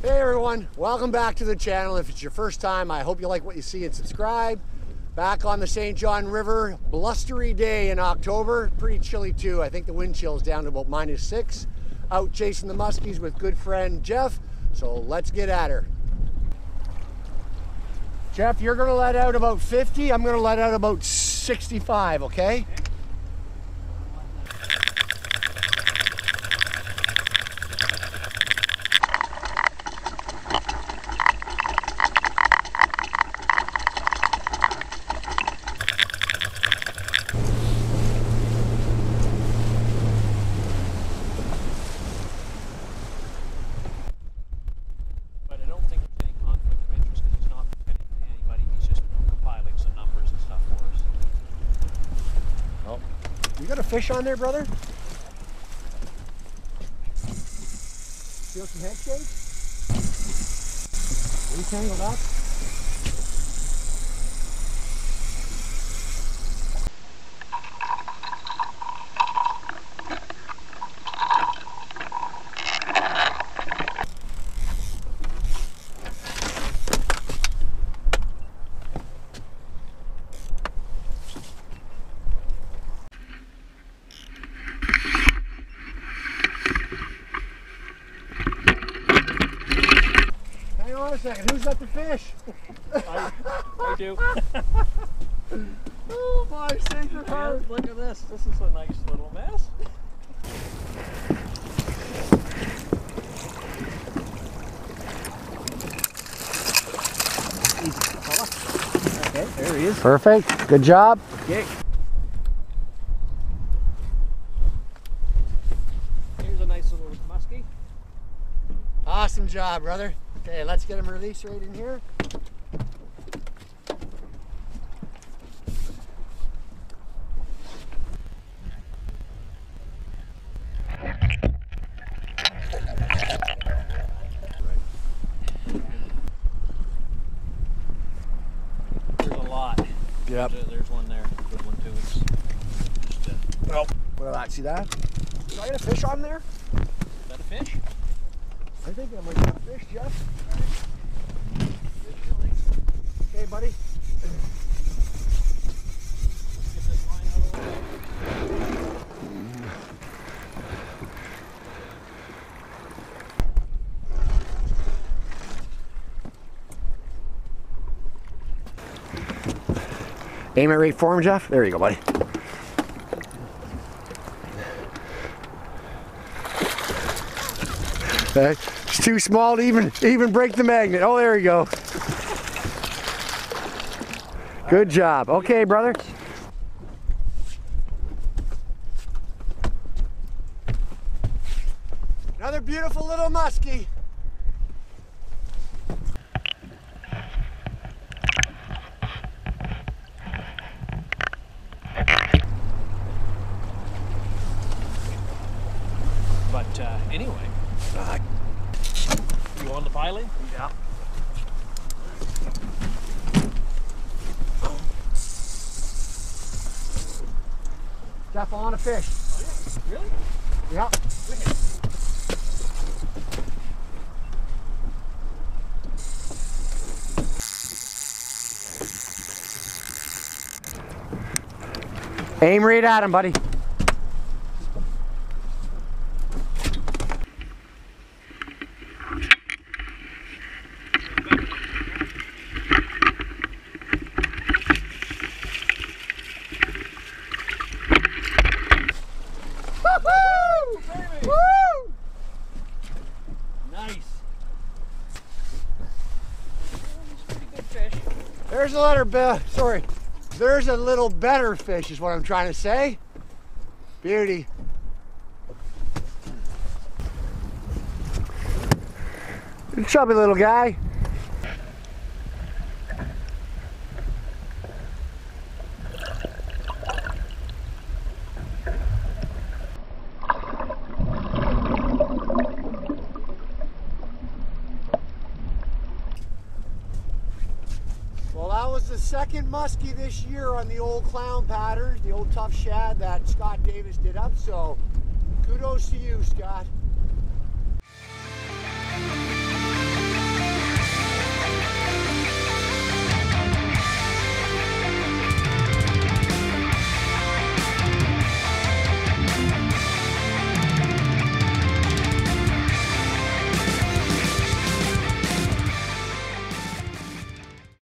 Hey everyone, welcome back to the channel. If it's your first time, I hope you like what you see and subscribe. Back on the St. John River, blustery day in October, pretty chilly too. I think the wind chill is down to about -6. Out chasing the muskies with good friend Jeff, so let's get at her. Jeff, you're gonna let out about 50, I'm gonna let out about 65, okay? You got a fish on there, brother? Feel some head shakes? Are you tangled up? Hang on a second, who's got the fish? I do. Oh my sacred heart. Look at this. This is a nice little mess. Okay, there he is. Perfect, good job. Okay. Here's a nice little muskie. Awesome job, brother. Okay, let's get him released right in here. There's a lot. Yep. There's one there. Good one too. It's just Oh, what about that? See that? Did I get a fish on there? is that a fish? I think I might have a fish, Jeff. Okay, buddy. Get this line out of the way. Aim it right for him, Jeff. There you go, buddy. Okay. It's too small to even break the magnet. Oh, there you go. Good job. Okay, brother. Another beautiful little muskie. But anyway, you on the piling? Yeah. Jeff, on a fish. Oh, yeah. Really? Yeah. Wicked. Aim right at him, buddy. Woo! Baby. Woo! Nice. That's a pretty good fish. There's a there's a little better fish is what I'm trying to say. Beauty. Chubby little guy. Well, that was the second muskie this year on the old clown patterns, the old tough shad that Scott Davis did up, so kudos to you, Scott.